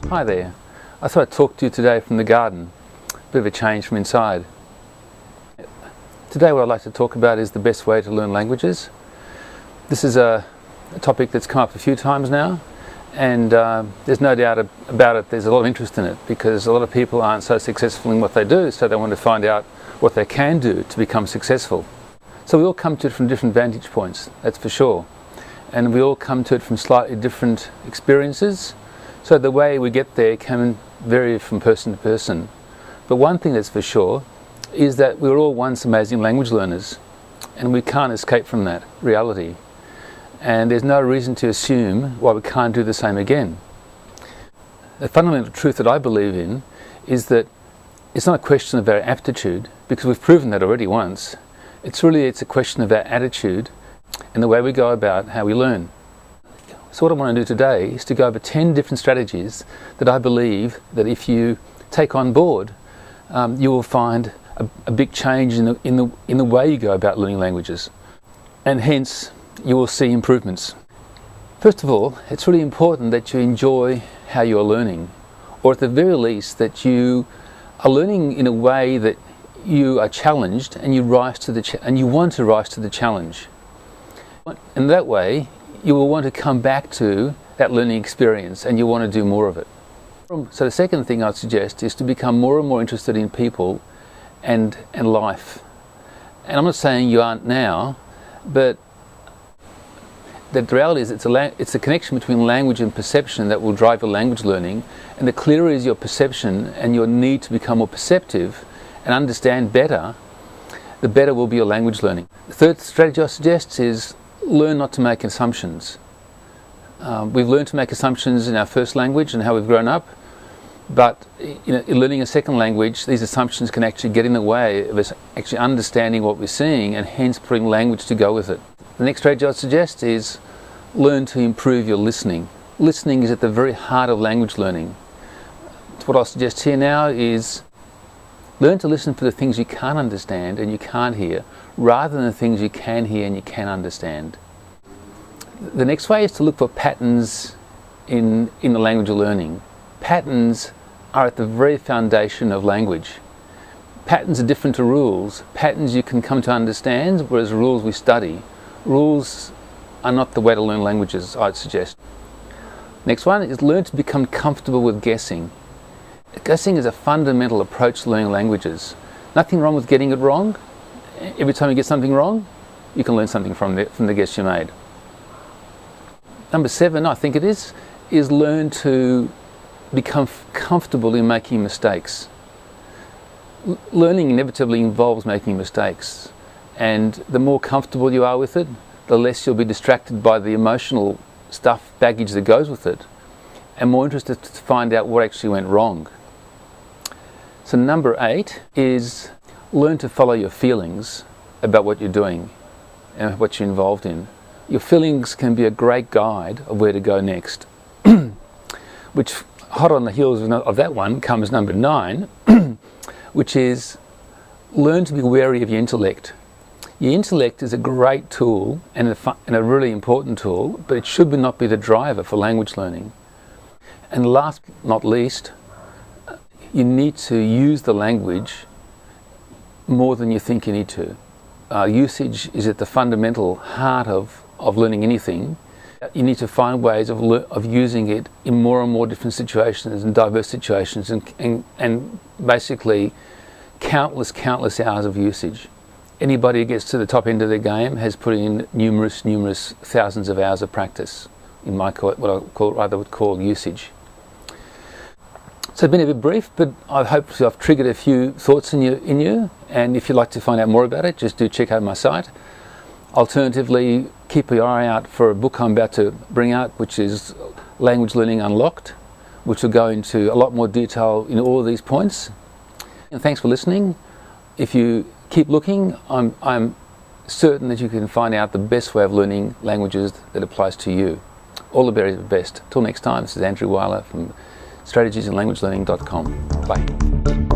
Hi there. I thought I'd talk to you today from the garden. A bit of a change from inside. Today what I'd like to talk about is the best way to learn languages. This is a topic that's come up a few times now, and there's no doubt about it, there's a lot of interest in it because a lot of people aren't so successful in what they do, so they want to find out what they can do to become successful. So we all come to it from different vantage points, that's for sure. And we all come to it from slightly different experiences, so the way we get there can vary from person to person. But one thing that's for sure is that we were all once amazing language learners, and we can't escape from that reality. And there's no reason to assume why we can't do the same again. The fundamental truth that I believe in is that it's not a question of our aptitude, because we've proven that already once. It's a question of our attitude and the way we go about how we learn. So what I want to do today is to go over 10 different strategies that I believe that if you take on board, you will find a big change in the way you go about learning languages, and hence you will see improvements. First of all, it's really important that you enjoy how you are learning, or at the very least that you are learning in a way that you are challenged and you want to rise to the challenge. And that way you will want to come back to that learning experience and you want to do more of it. So the second thing I'd suggest is to become more and more interested in people and life. And I'm not saying you aren't now, but the reality is it's a connection between language and perception that will drive your language learning, and the clearer is your perception and your need to become more perceptive and understand better, the better will be your language learning. The third strategy I suggest is learn not to make assumptions. We've learned to make assumptions in our first language and how we've grown up, but in learning a second language, these assumptions can actually get in the way of us actually understanding what we're seeing and hence putting language to go with it. The next strategy I'd suggest is learn to improve your listening. Listening is at the very heart of language learning. What I'll suggest here now is learn to listen for the things you can't understand and you can't hear, rather than the things you can hear and you can understand. The next way is to look for patterns in the language you're learning. Patterns are at the very foundation of language. Patterns are different to rules. Patterns you can come to understand, whereas rules we study. Rules are not the way to learn languages, I'd suggest. Next one is learn to become comfortable with guessing. Guessing is a fundamental approach to learning languages. Nothing wrong with getting it wrong. Every time you get something wrong, you can learn something from the guess you made. Number 7, I think it is learn to become comfortable in making mistakes. Learning inevitably involves making mistakes, and the more comfortable you are with it, the less you'll be distracted by the emotional stuff, baggage that goes with it, and more interested to find out what actually went wrong. So number 8 is learn to follow your feelings about what you're doing and what you're involved in. Your feelings can be a great guide of where to go next. Which, hot on the heels of that one, comes number 9, which is learn to be wary of your intellect. Your intellect is a great tool and a really important tool, but it should not be the driver for language learning. And last but not least, you need to use the language more than you think you need to. Usage is at the fundamental heart of learning anything. You need to find ways of using it in more and more different situations and diverse situations, and basically countless hours of usage. Anybody who gets to the top end of their game has put in numerous thousands of hours of practice in what I would call usage. So it's been a bit brief, but I hope I've triggered a few thoughts in you, and if you'd like to find out more about it, just do check out my site. Alternatively, keep your eye out for a book I'm about to bring out, which is Language Learning Unlocked, which will go into a lot more detail in all of these points. And thanks for listening. If you keep looking, I'm certain that you can find out the best way of learning languages that applies to you. All the very best. Till next time, this is Andrew Weiler from strategiesinlanguagelearning.com. Bye.